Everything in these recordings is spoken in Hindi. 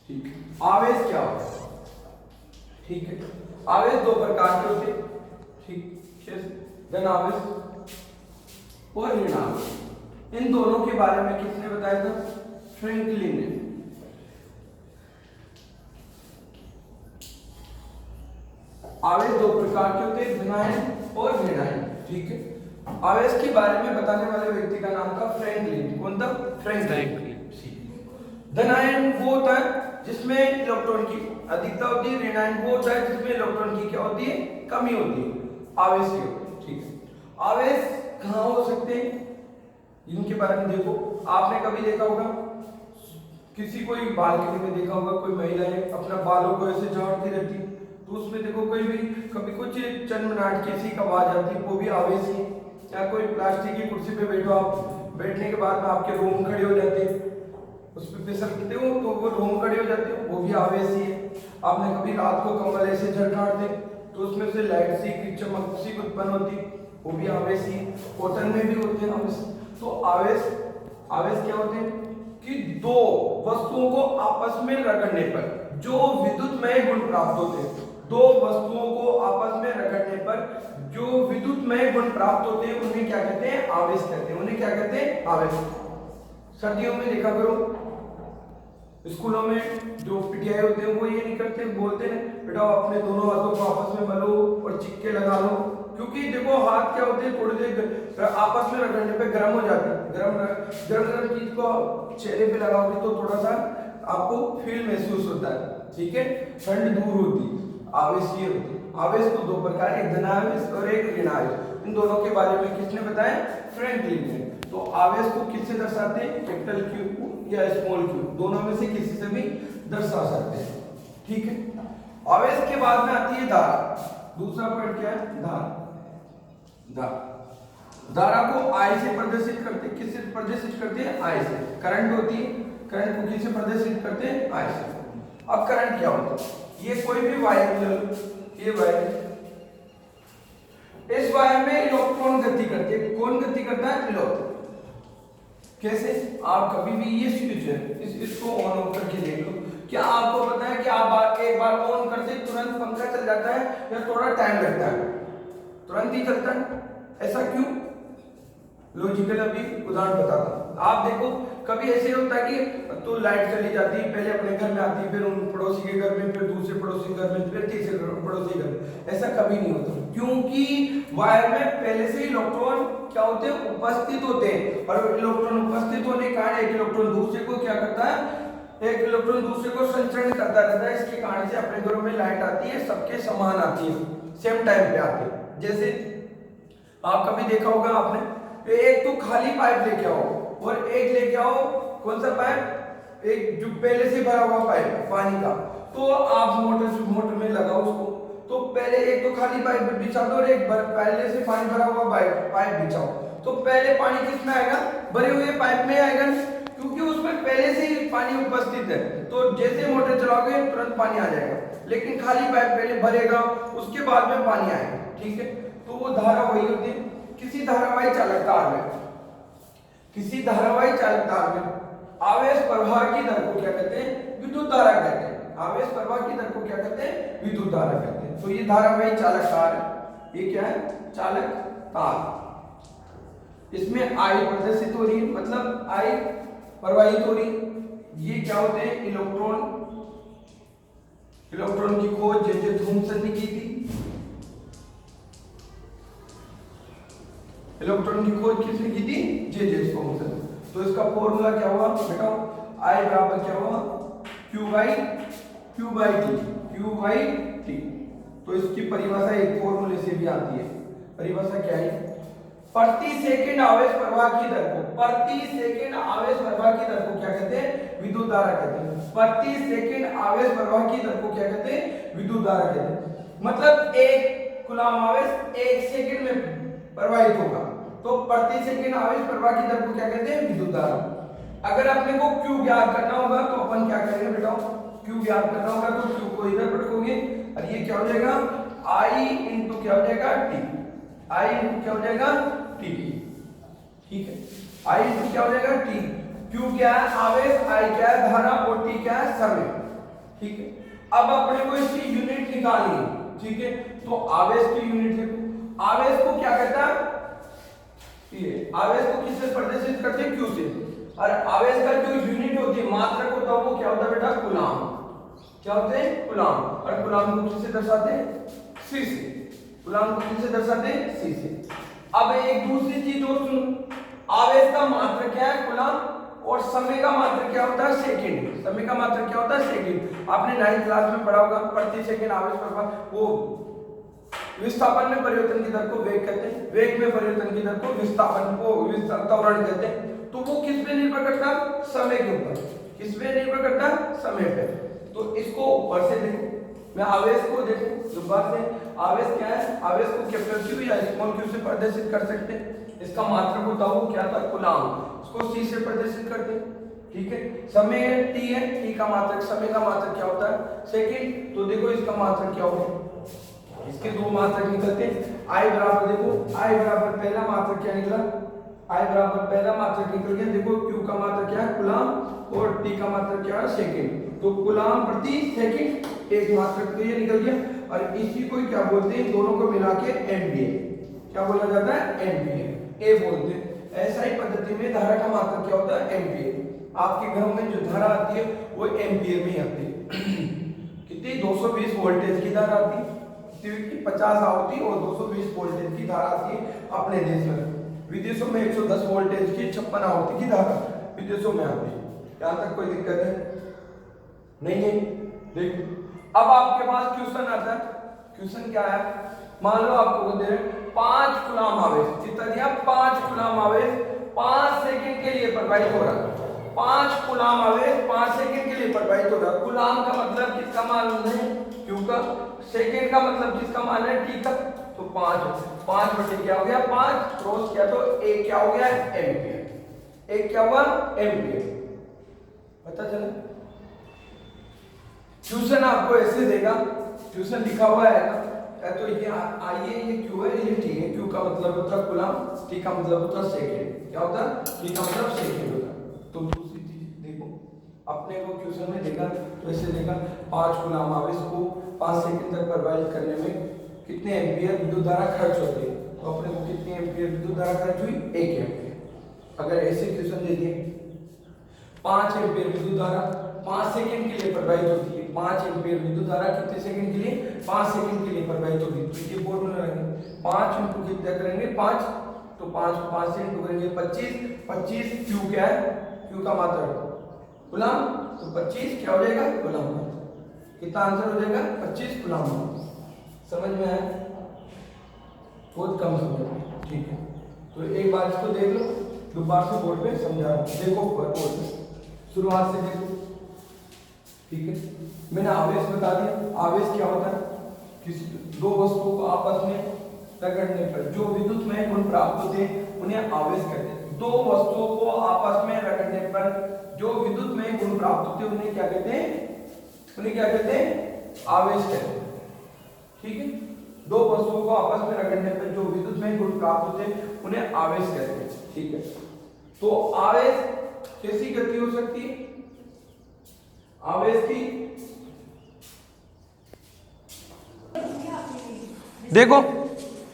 ठीक है। आवेश क्या होता है? ठीक है, आवेश दो प्रकार के होते हैं। ठीक, कैसे? धन आवेश और ऋण आवेश। इन दोनों के बारे में किसने बताया था? फ्रैंकलिन ने। आवेश दो प्रकार के होते हैं, धनायन और ऋणायन। ठीक है, आवेश के बारे में बताने वाले व्यक्ति का नाम था फ्रैंकलिन। कौन था? फ्रैंकलिन। धनायन वो होता है जिसमें इलेक्ट्रॉन की अधिकता होती है, ऋणायन वो होता है जिसमें इलेक्ट्रॉन की क्या होती है? कमी होती है। आवेश की होती है। ठीक है, आवेश कहाँ हो सकते हैं इनके बारे में देखो। आपने कभी देखा होगा, किसी कोई बालकनी में देखा होगा, कोई महिलाएं अपना बालों को ऐसे झाड़ती रहती, तो उसमें देखो कोई भी कभी कुछ चनमनाट किसी का आवाज आती, वो भी आवेश है। या कोई प्लास्टिक की कुर्सी पे बैठो आप, बैठने के बाद में आपके रोम खड़े हो जाते हैं, उस पर फिसलते हो तो वो रोम खड़े हो जाते हो, वो भी आवेश ही है। आपने कभी रात को कंबल ऐसे झरझाड़ते तो उसमें से लाइट सी चमक सी उत्पन्न होती, वो भी आवेश ही है। कॉटन में भी होते हैं आवेश। तो आवेश क्या होते हैं कि दो वस्तुओं को आपस में रगड़ने पर जो विद्युतमय गुण प्राप्त होते हैं। दो वस्तुओं को आपस में रगड़ने पर जो विद्युतमय गुण प्राप्त होते हैं उन्हें क्या कहते हैं? आवेश कहते हैं। उन्हें क्या कहते हैं? आवेश। सर्दियों में देखा करो स्कूलों में जो पीटीआई होते हैं वो ये नहीं करते, बोलते हैं बेटा अपने दोनों हाथों को आपस में मलो और चिक्के लगा लो, क्योंकि देखो हाथ क्या होते हैं थोड़ी देर आपस में रगड़ने पे गर्म हो जाते हैं। गरम चीज को चेहरे पे लगाओगे तो थोड़ा सा आपको फील महसूस होता है। ठीक है, ठंड दूर होती है। आवेश ये होती है। आवेश को दो प्रकार, एक धनावेश और एक ऋणावेश। इन दोनों के बारे में किसने बताया? फ्रैंकलिन ने। तो आवेश को किससे दर्शाते हैं? कैपिटल क्यू या स्मॉल क्यू, दोनों में से किसी से भी दर्शा सकते हैं। ठीक है, आवेश के बाद में आती है धारा। दूसरा पॉइंट क्या है? धारा। धारा को आई से प्रदर्शित करते, किससे प्रदर्शित करते हैं? आई से। करंट होती है, करंट को किससे प्रदर्शित करते हैं? आई से। अब करंट क्या होता है? ये कोई भी वायर, ये वायर, इस वायर में इलेक्ट्रॉन गति करते हैं। कौन गति करता है? इलेक्ट्रॉन। कैसे? आप कभी भी ये स्विच है इसको ऑन ऑफ करके देख लो। क्या आपको पता है कि आप एक बार ऑन करते तुरंत पंखा चल जाता है या थोड़ा टाइम लगता है? तुरंत ही चलता है। ऐसा क्यों? लॉजिकल अभी उदाहरण बताता हूं। आप देखो कभी ऐसे होता है कि तो लाइट चली जाती है, पहले अपने घर में आती है, फिर उन पड़ोसी के घर में, फिर दूसरे पड़ोसी घर में, फिर तीसरे पड़ोसी घर में। ऐसा कभी नहीं होता, क्योंकि वायर में पहले से ही इलेक्ट्रॉन क्या होते हैं? उपस्थित होते हैं। और इलेक्ट्रॉन उपस्थित होने के कारण एक इलेक्ट्रॉन दूसरे को क्या करता है? एक इलेक्ट्रॉन दूसरे को संचरण करता रहता है। इसके कारण से अपने घरों में लाइट आती है, सबके समान आती है, सेम टाइम पे आती है। जैसे आप कभी देखा होगा आपने, एक तो खाली पाइप लेके आओ और एक लेके आओ कौन सा पाइप? एक जो पहले से भरा हुआ पाइप पानी का, तो आप मोटर में लगाओ उसको, तो पहले एक तो खाली पाइप बिछा दो और एक पहले से पानी भरा हुआ पाइप बिछाओ, तो पहले पानी किसमें आएगा? भरे हुए पाइप में आएगा, क्योंकि उसमें पहले से ही पानी उपस्थित है। तो जैसे मोटर चलाओगे तुरंत पानी आ जाएगा, लेकिन खाली पाइप पहले भरेगा उसके बाद में पानी आएगा। ठीक है, तो वो धारा वही होती है। किसी धारावाही चालक तार में आवेश प्रवाह की दर को क्या कहते हैं? विद्युत धारा कहते हैं। आवेश प्रवाह की दर को क्या कहते हैं? विद्युत धारा कहते हैं। तो ये धारावाही चालक तार है। ये क्या है? चालक तार। इसमें आई प्रदर्शित हो रही है, मतलब आई प्रवाहित हो रही है। ये क्या होते हैं? इलेक्ट्रॉन की खोज जे थॉमसन ने की थी। इलेक्ट्रॉन की खोज किसने की थी? J Thomson. तो इसका फॉर्मूला क्या हुआ बेटा? आई बराबर क्या हुआ? Q by T. तो इसकी परिभाषा एक फॉर्मूले से भी आती है। परिभाषा क्या है? प्रति सेकंड आवेश प्रवाह की दर को क्या कहते हैं? विद्युत धारा कहते हैं। प्रति सेकंड आवेश प्रवाह की दर को क्या कहते हैं? विद्युत धारा कहते हैं। मतलब एक कूलम आवेश 1 सेकंड में प्रवाहित होगा, तो प्रति सेकंड आवेश प्रवाह की दर को क्या कहते हैं? विद्युत धारा। अगर अपने को Q ज्ञात करना होगा तो अपन क्या करेंगे बेटा? Q ज्ञात करना होगा तो Q को इधर पटकोगे और ये क्या हो जाएगा? I इंटू क्या हो जाएगा? T। I इंटू क्या हो जाएगा? T। ठीक है, I इंटू क्या हो जाएगा? T। Q क्या है? आवेश, I क्या है? धारा और T क्या है? समय। ठीक है। अब अपने को इसकी यूनिट निकालनी है, ठीक है। तो आवेश की यूनिट लिखो। आवेश को क्या कहता है, ये आवेश को किससे प्रदर्शित करते हैं, क्यू से। और आवेश का जो यूनिट होती है, मात्रक होता है, वो क्या होता है बेटा, कूलाम। क्या होते हैं, कूलाम। और कूलाम को किससे दर्शाते हैं, सी से। कूलाम को किससे दर्शाते हैं, सी से। अब एक दूसरी चीज और सुनो, आवेश का मात्रक क्या है, कूलाम, और समय का मात्रक क्या होता है, सेकंड। समय का मात्रक क्या होता है, सेकंड। आपने 9th क्लास में पढ़ा होगा, प्रति सेकंड आवेश प्रवाह, वो विस्थापन में परिवर्तन की दर को वेग कहते हैं, वेग में परिवर्तन की दर को विस्थापन को त्वरण कहते हैं। तो वो किस पे निर्भर करता है, समय के ऊपर। किस पे निर्भर करता है, समय पे। तो इसको ऊपर से देखो, मैं आवेश को देखो दोबारा से, आवेश क्या है, आवेश को कैपिटल क्यू या स्मॉल क्यू से प्रदर्शित कर सकते हैं। इसका मात्रक होता है वो क्या था, कूलाम, उसको सी से प्रदर्शित करते हैं, ठीक है। समय टी है, टी का मात्रक, समय का मात्रक क्या होता है, सेकंड। तो देखो इसका मात्रक क्या होगा, इसके दो मात्रक निकलते हैं। आई बराबर, देखो आई बराबर पहला मात्रक क्या निकला, आई बराबर पहला मात्रक निकल गया। देखो क्यू का मात्रक क्या है, कूलाम, और टी का मात्रक क्या है, सेकंड। तो कूलाम प्रति सेकंड एक मात्रक तो ये निकल गया। और इसी को क्या बोलते हैं, दोनों को मिला के एमपीए, क्या बोला जाता है, एमपीए, ए बोलते हैं। ऐसा ही पद्धति में धारा का मात्रक क्या होता है, एमपीए। आपके घरों में जो धारा आती है वो एमपीए में आती है। कितनी, 220 वोल्टेज की धारा आती है, 50 आवृत्ति और 220 वोल्टेज की धारा आती है अपने देश में। विदेशों में 110 वोल्टेज की 56 आवृत्ति की धारा विदेशों में आती है। यहाँ तक कोई दिक्कत है नहीं है। देखो अब आपके पास क्वेश्चन आता है, क्वेश्चन क्या है, मान लो आपको दे रहे 5 कूलाम आवेश, कितना दिया, 5 कूलाम आवेश 5 सेकंड के लिए प्रवाहित हो रहा है। 5 कूलाम आवेश 5 सेकंड के लिए प्रवाहित हो रहा है। कूलाम का मतलब किसका मान है, क्यू का। सेकंड का मतलब किसका मान है, टी का। तो 5 बटे क्या हो गया, 5 क्रॉस किया तो ए क्या हो गया, एम्पियर। ए क्या हुआ, एम्पियर। पता चला। ट्यूशन आपको ऐसे देगा, ट्यूशन लिखा हुआ है ना, तो ये आइए, ये क्यू है, ये टी है। क्यू का मतलब होता है कूलाम, टी का मतलब होता है सेकंड। क्या होता है, टी का मतलब सेकंड होता है। तो दूसरी चीज देखो, अपने को क्वेश्चन में देखा तो ऐसे देखा, 5 कूलाम आवेश को 5 सेकंड तक प्रवाहित करने में कितने एम्पियर विद्युत धारा खर्च होती है। तो अपने को कितनी एम्पियर विद्युत धारा खर्च हुई, 1 एम्पियर। अगर ऐसे क्वेश्चन दे दिए, 5 एम्पियर विद्युत धारा 5 सेकंड के लिए प्रवाहित होती है। 5 एम्पियर विद्युत धारा कितने सेकंड के लिए, 5 सेकंड के लिए प्रवाहित होगी। तो ये फॉर्मूला रहेंगे, 5 इंटू कितना करेंगे, 5, तो 5 को 5 से इंटू करेंगे 25 क्यू क्या है, क्यू का मात्रक कूलाम। तो 25 क्या हो जाएगा, कूलाम। कितना आंसर हो जाएगा, 25 कूलाम। समझ में आया, बहुत कम समझ में, ठीक है। तो एक बार इसको देख लो, दोबारा से बोर्ड पे समझा रहा हूं। देखो बोर्ड शुरुआत से देखो, ठीक है। मैंने आवेश बता दिया। आवेश क्या होता है, किसी दो वस्तुओं को आपस में रगड़ने पर जो विद्युतमय गुण प्राप्त होते हैं उन्हें आवेश कहते हैं। दो वस्तुओं को आपस में रगड़ने पर जो विद्युतमय गुण प्राप्त होते हैं उन्हें क्या कहते हैं, उन्हें क्या कहते हैं, आवेश कहते हैं, ठीक है। दो वस्तुओं को आपस में रगड़ने पर जो विद्युतमय गुण प्राप्त होते हैं उन्हें आवेश कहते हैं, ठीक है। तो आवेश कैसी गति हो सकती है, आवेश की देखो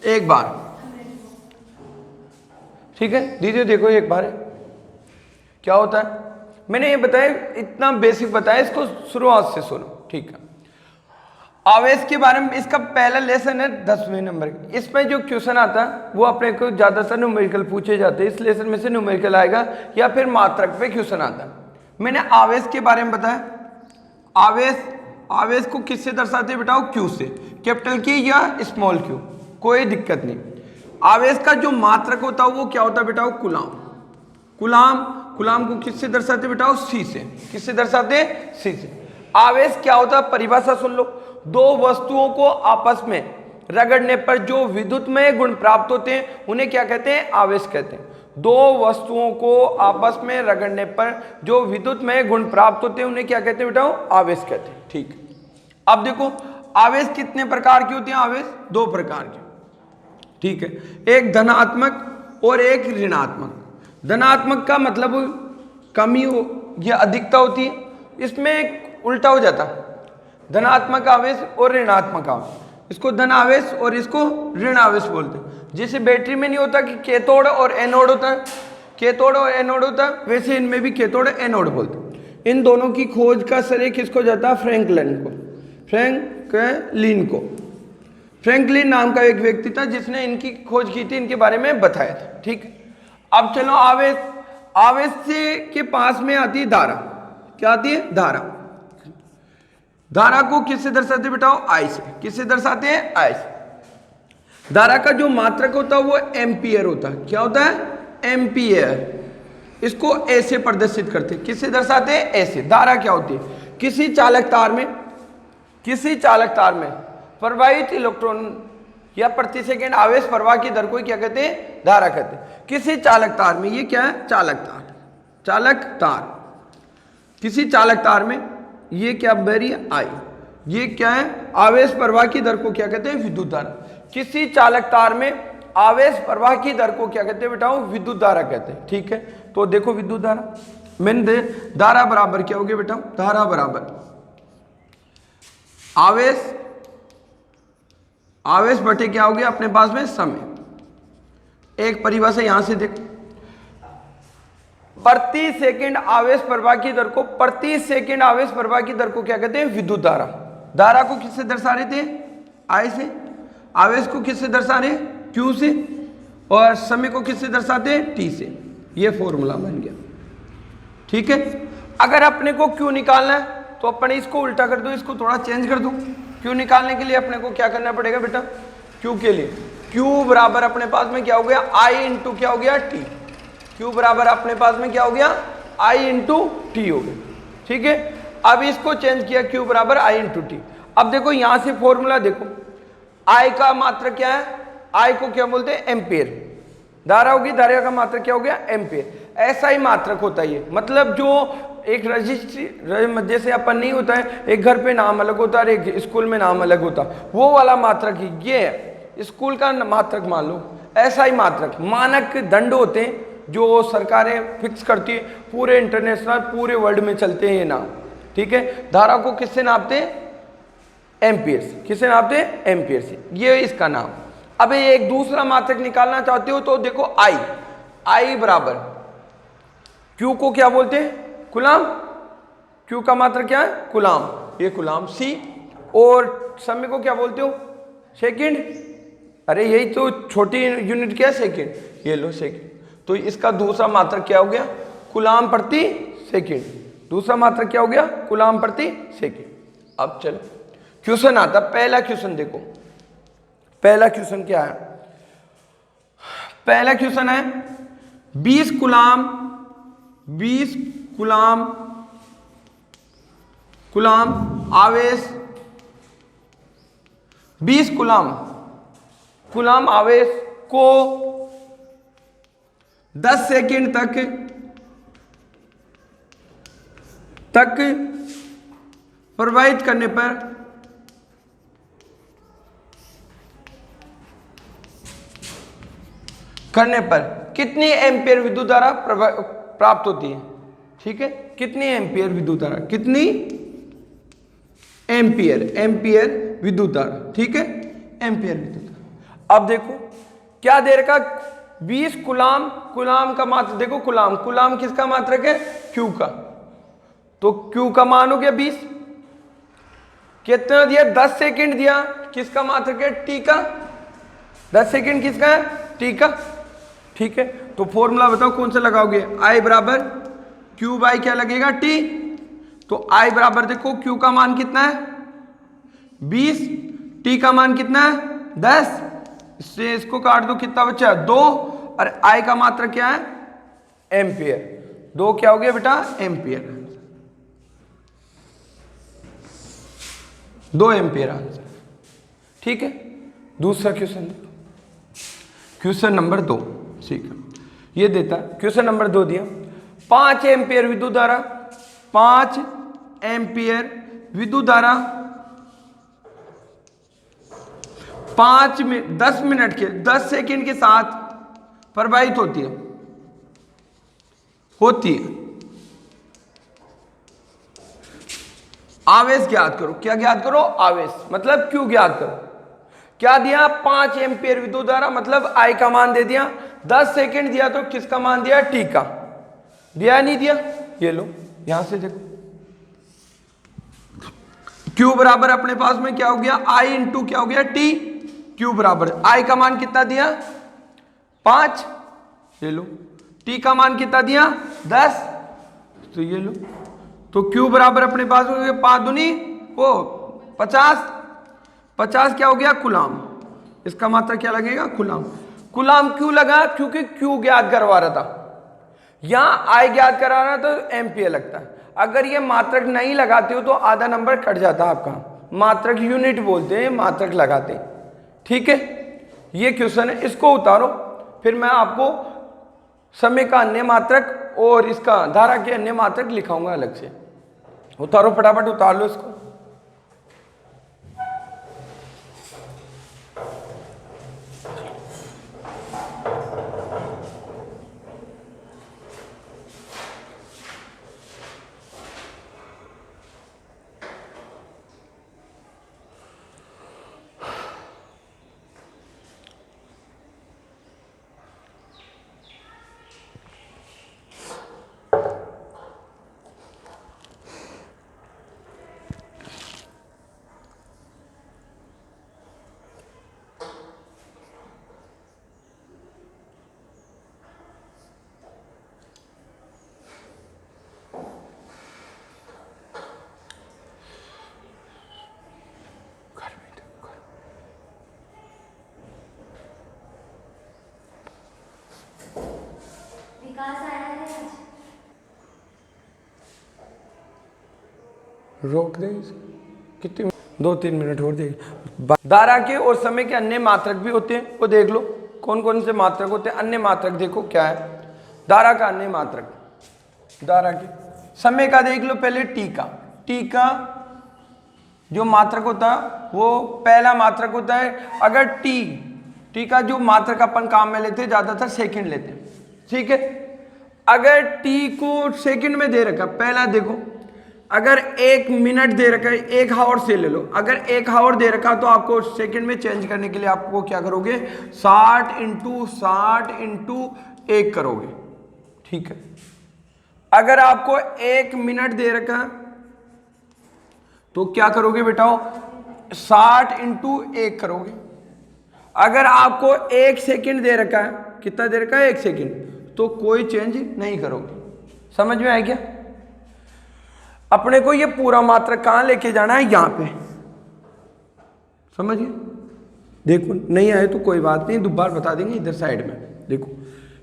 एक बार, ठीक है दीजिए, देखो एक बार क्या होता है। मैंने ये बताया, इतना बेसिक बताया, इसको शुरुआत से सुनो, ठीक है। आवेश के बारे में इसका पहला लेसन है 10वें नंबर। इसमें जो क्वेश्चन आता है वो अपने को ज्यादातर न्यूमेरिकल पूछे जाते हैं। इस लेसन में से न्यूमेरिकल आएगा या फिर मात्रक पे क्वेश्चन आता है। मैंने आवेश के बारे में बताया। आवेश को किससे दर्शाते बेटाओ, क्यू से, कैपिटल की या स्मॉल क्यू, कोई दिक्कत नहीं। आवेश का जो मात्रक होता है वो क्या होता है बेटाओ, कूलाम। कूलाम को किससे दर्शाते बेटाओ, सी से। किससे दर्शाते, सी से। आवेश क्या होता है, परिभाषा सुन लो, दो वस्तुओं को आपस में रगड़ने पर जो विद्युतमय गुण प्राप्त होते हैं उन्हें क्या कहते हैं, आवेश कहते हैं। दो वस्तुओं को आपस में रगड़ने पर जो विद्युतमय गुण प्राप्त होते हैं उन्हें क्या कहते हैं बेटाओ, आवेश कहते हैं, ठीक। अब देखो आवेश कितने प्रकार के होते हैं, आवेश 2 प्रकार के, ठीक है। एक धनात्मक और एक ऋणात्मक। धनात्मक का मतलब कमी या अधिकता होती है, इसमें उल्टा हो जाता है, धनात्मक आवेश और ऋणात्मक आवेश। इसको धन आवेश और इसको ऋण आवेश बोलते हैं। जैसे बैटरी में नहीं होता कि कैथोड और एनोड होता है, कैथोड और एनोड होता है, वैसे इनमें भी कैथोड एनोड बोलते हैं। इन दोनों की खोज का श्रेय किसको जाता है? फ्रैंकलिन को। फ्रैंकलिन को। फ्रैंकलिन नाम का एक व्यक्ति था जिसने इनकी खोज की थी, इनके बारे में बताया था। ठीक, अब चलो आवेश, आवेश से के पास में आती है धारा। क्या आती है? धारा। धारा को किससे दर्शाते बेटाओ? आई से। किससे दर्शाते हैं? आई से। धारा का जो मात्रक होता है वो एम्पियर होता है। क्या होता है? एम्पियर। इसको ऐसे प्रदर्शित करते हैं। किससे दर्शाते हैं? ऐसे। धारा क्या होती है? किसी चालक तार में, किसी चालक तार में प्रवाहित इलेक्ट्रॉन या प्रति सेकंड आवेश प्रवाह की दर को क्या कहते हैं? धारा कहते हैं। किसी चालक तार में, ये क्या है? चालक तार। चालक तार, किसी चालक तार में ये क्या बेरी आई, ये क्या है? आवेश प्रवाह की दर को क्या कहते हैं? विद्युत धारा। किसी चालक तार में आवेश प्रवाह की दर को क्या कहते हैं बेटाओ? विद्युत धारा कहते हैं। ठीक है, तो देखो विद्युत धारा, मैंने धारा बराबर क्या होगी बेटा? धारा बराबर आवेश, आवेश बटे क्या हो गया अपने पास में? समय। एक परिभाषा यहां से देखो, प्रति सेकंड आवेश प्रवाह की दर को, प्रति सेकंड आवेश प्रवाह की दर को क्या कहते हैं? विद्युत धारा। धारा को किससे दर्शा रहे थे? आई से। आवेश को किससे दर्शा रहे? क्यू से। और समय को किससे दर्शाते हैं? टी से। ये फॉर्मूला बन गया। ठीक है, अगर अपने को क्यू निकालना है तो अपने इसको उल्टा कर दो, इसको थोड़ा चेंज कर दो। क्यू निकालने के लिए अपने को क्या करना पड़ेगा बेटा? क्यू के लिए क्यू बराबर अपने पास में क्या हो गया? आई इंटू क्या हो गया? टी। क्यू बराबर अपने पास में क्या हो गया? आई इंटू टी हो गया। ठीक है, अब इसको चेंज किया, क्यू बराबर आई इंटू टी। अब देखो यहां से फॉर्मूला देखो, आई का मात्रक क्या है? आई को क्या बोलते हैं? एम्पियर। धारा होगी, धारा का मात्रक क्या हो गया? एम्पियर। ऐसा ही मात्रक होता है ये, मतलब जो एक रजिस्ट्री जैसे अपन नहीं होता है, एक घर पे नाम अलग होता है, एक स्कूल में नाम अलग होता, वो वाला मात्रक ही ये है। स्कूल का मात्रक मान लो, ऐसा ही मात्रक मानक दंड होते हैं जो सरकारें फिक्स करती है, पूरे इंटरनेशनल पूरे वर्ल्ड में चलते हैं ये नाम। ठीक है, धारा को किससे नापते हैं? एम्पियर से। किससे नापते हैं? एम्पियर से। ये इसका नाम। अब एक दूसरा मात्रक निकालना चाहते हो तो देखो आई, आई बराबर क्यू को क्या बोलते हैं? कूलाम। क्यू का मात्रक क्या है? कूलाम। ये कूलाम। सी और समय को क्या बोलते हो? सेकंड। अरे यही तो छोटी यूनिट क्या है? सेकंड। ये लो सेकंड। तो इसका दूसरा मात्रक क्या हो गया? कूलाम प्रति सेकंड। दूसरा मात्रक क्या हो गया? कूलाम प्रति सेकंड। अब चलो क्वेश्चन आता, पहला क्वेश्चन देखो। पहला क्वेश्चन क्या है? पहला क्वेश्चन है 20 कूलाम, 20 कूलाम, कूलाम आवेश, 20 कूलाम, कूलाम आवेश को 10 सेकंड तक प्रवाहित करने पर कितनी एम्पियर विद्युत धारा प्राप्त होती है? ठीक है, कितनी एम्पियर विद्युत धारा? कितनी एम्पियर? एम्पियर विद्युत धारा। ठीक है, एम्पियर विद्युत धारा। अब देखो क्या दे रखा? 20 कूलाम, कूलाम का मात्रक देखो, कूलाम, कूलाम किसका मात्रक है? क्यू का। तो क्यू का मान हो गया 20। कितना दिया? 10 सेकंड दिया। किसका मात्रक है? टी का। 10 सेकंड किसका है? टी का। ठीक है, तो फॉर्मूला बताओ कौन सा लगाओगे? आई बराबर क्यू बाई क्या लगेगा? टी। तो आई बराबर देखो क्यू का मान कितना है? 20। टी का मान कितना है? 10। इससे इसको काट दो, कितना बचा? 2। और आई का मात्रक क्या है? एम्पियर। 2 क्या हो गया बेटा? एम्पियर। 2 ampere answer. ठीक है, दूसरा क्वेश्चन देखो, क्वेश्चन नंबर 2। ठीक है, ये देता क्वेश्चन नंबर 2 दिया 5 एम्पियर विद्युत धारा, 5 एम्पियर विद्युत धारा 10 मिनट के 10 सेकंड के साथ प्रवाहित होती है आवेश ज्ञात करो। क्या ज्ञात करो? आवेश, मतलब क्यू ज्ञात करो। क्या दिया? 5 एम्पियर विद्युत धारा, मतलब आई का मान दे दिया। 10 सेकंड दिया तो किसका मान दिया? टी का। दिया नहीं दिया? ये लो यहां से देखो, Q बराबर अपने पास में क्या हो गया? I इंटू क्या हो गया? T। Q बराबर I का मान कितना दिया? 5। ये लो। T का मान कितना दिया? 10। तो ये लो, तो Q बराबर अपने पास हो गया 5 दूनी वो 50। 50 क्या हो गया? कूलाम। इसका मात्रा क्या लगेगा? कूलाम। कूलाम क्यों लगा? क्योंकि Q ज्ञात करवा रहा था, यहां I ज्ञात करा रहा तो एम्पियर लगता है। अगर ये मात्रक नहीं लगाते हो तो आधा नंबर कट जाता है आपका। मात्रक यूनिट बोलते हैं, मात्रक लगाते हैं। ठीक है, ये क्वेश्चन है, इसको उतारो, फिर मैं आपको समय का अन्य मात्रक और इसका धारा के अन्य मात्रक लिखाऊंगा अलग से। उतारो फटाफट, उतार लो इसको। रोक दे कितनी 2-3 मिनट और देख। धारा के और समय के अन्य मात्रक भी होते हैं, वो देख लो कौन कौन से मात्रक होते हैं। अन्य मात्रक देखो क्या है धारा का अन्य मात्रक। धारा के समय का देख लो पहले, टी का। टी का जो मात्रक होता है वो पहला मात्रक होता है। अगर टी का जो मात्रक अपन काम में लेते हैं ज्यादातर सेकंड लेते हैं, ठीक है। अगर टी को सेकंड में दे रखा, पहला देखो, अगर 1 मिनट दे रखा है, 1 हावर से ले लो। अगर 1 हावर दे रखा तो आपको सेकंड में चेंज करने के लिए आपको क्या करोगे? 60 इंटू 1 करोगे, ठीक है। अगर आपको 1 मिनट दे रखा तो क्या करोगे बेटाओ? 60 इंटू 1 करोगे। अगर आपको 1 सेकंड दे रखा है, कितना दे रखा है? 1 सेकंड, तो कोई चेंज नहीं करोगे। समझ में आया क्या? अपने को ये पूरा मात्रक कहां लेके जाना है? यहां पे, समझिए। देखो नहीं आए तो कोई बात नहीं, दोबारा बता देंगे। इधर साइड में देखो,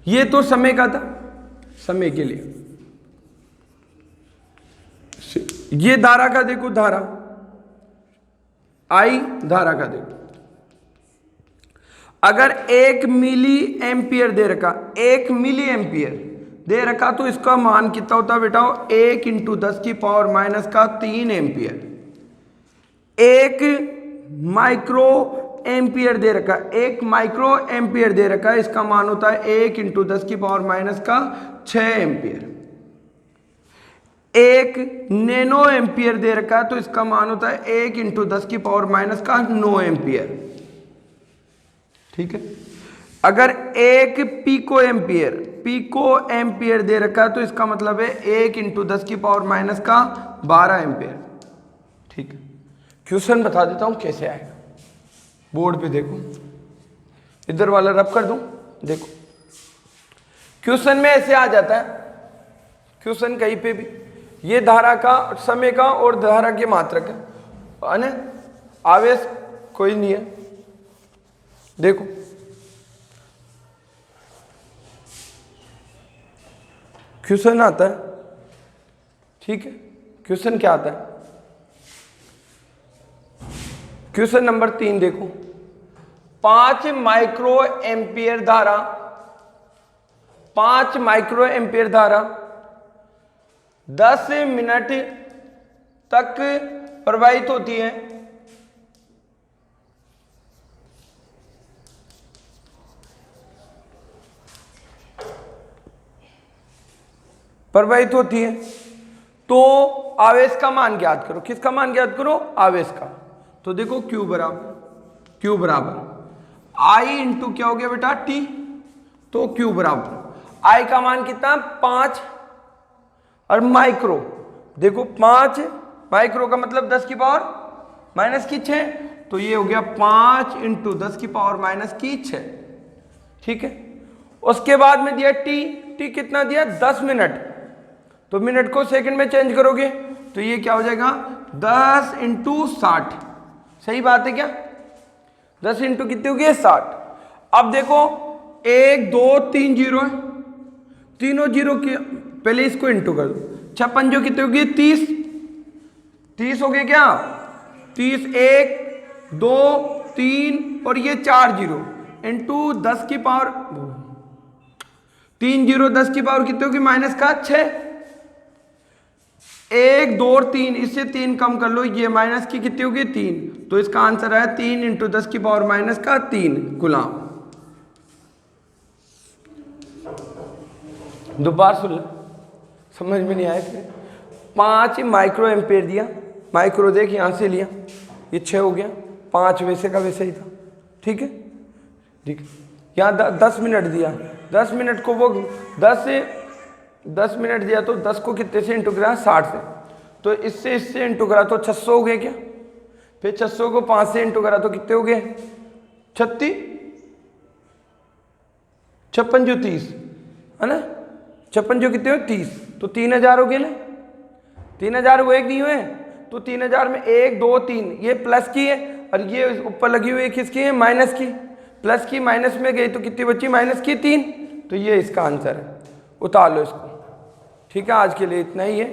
ये तो समय का था, समय के लिए। ये धारा का देखो, धारा आई धारा का देखो। अगर 1 मिली एम्पियर दे रखा, 1 मिली एम्पियर दे रखा तो इसका मान कितना होता है बेटा? 1 इंटू 10⁻³ एम्पियर। 1 माइक्रो एम्पियर दे रखा, 1 माइक्रो एम्पियर दे रखा, इसका मान होता है 1 इंटू 10⁻⁶ एम्पियर। 1 नैनो एम्पियर दे रखा तो इसका मान होता है 1 इंटू 10⁻⁹ एम्पियर, ठीक है। अगर 1 पिको एम्पियर दे रखा तो इसका मतलब है 1 इंटू 10⁻⁻12 एम्पियर, ठीक है। क्वेश्चन बता देता हूं कैसे आएगा, बोर्ड पे देखो, इधर वाला रब कर दूं, देखो क्वेश्चन में ऐसे आ जाता है। क्वेश्चन कहीं पे भी ये धारा का, समय का और धारा के मात्रक है ना, आवेश कोई नहीं है। देखो क्वेश्चन आता है, ठीक है। क्वेश्चन क्या आता है? क्वेश्चन नंबर 3 देखो, 5 माइक्रो एम्पियर धारा, 5 माइक्रो एम्पियर धारा 10 मिनट तक प्रवाहित होती है। प्रवाहित होती है तो आवेश का मान ज्ञात करो। किसका मान ज्ञात करो? आवेश का। तो देखो Q बराबर I इंटू क्या हो गया बेटा? T। तो Q बराबर I का मान कितना? 5 और माइक्रो, देखो 5 माइक्रो का मतलब 10 की पावर माइनस की 6, तो ये हो गया 5 इंटू 10 की पावर माइनस की 6। ठीक है, उसके बाद में दिया T कितना दिया? 10 मिनट। तो मिनट को सेकंड में चेंज करोगे तो ये क्या हो जाएगा? 10 इंटू 60। सही बात है क्या? 10 इंटू कितने हो गए? 60। अब देखो 1 2 3 जीरो है, तीनों जीरो के पहले इसको इंटू कर दो। 6 पंजो कितने हो गए? 30। 30 हो गए क्या? 30 1 2 3 और ये 4 जीरो इंटू 10 की पावर 3 जीरो 10 की पावर कितने होगी? माइनस का 6। 1 2 और 3, इससे 3 कम कर लो, ये माइनस की कितनी होगी? 3। तो इसका आंसर है 3 इंटू 10 की पावर माइनस का 3 गुलाम। दोबारा सुन लो, समझ में नहीं आया फिर। 5 माइक्रो एम्पेयर दिया, माइक्रो देख यहां से लिया, ये 6 हो गया, 5 वैसे का वैसे ही था। ठीक है, ठीक है। यहाँ 10 मिनट दिया, 10 मिनट को वो 10 मिनट दिया तो 10 को कितने से इंटू करा? 60 से। तो इससे इंटू करा तो 600 हो गए क्या? फिर 600 को 5 से इंटू करा तो कितने हो गए? 36 56 जो 30 है ना, 56 जो कितने हो? 30। तो 3000 हो गए ना, 3000 हुए कि नहीं हुए? तो 3000 में 1 2 3 ये प्लस की है और ये ऊपर लगी हुई है किसकी है? माइनस की। प्लस की माइनस में गई तो कितनी बची? माइनस की 3। तो ये इसका आंसर है, उतार लो इसको। ठीक है, आज के लिए इतना ही है,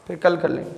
फिर कल कर लेंगे।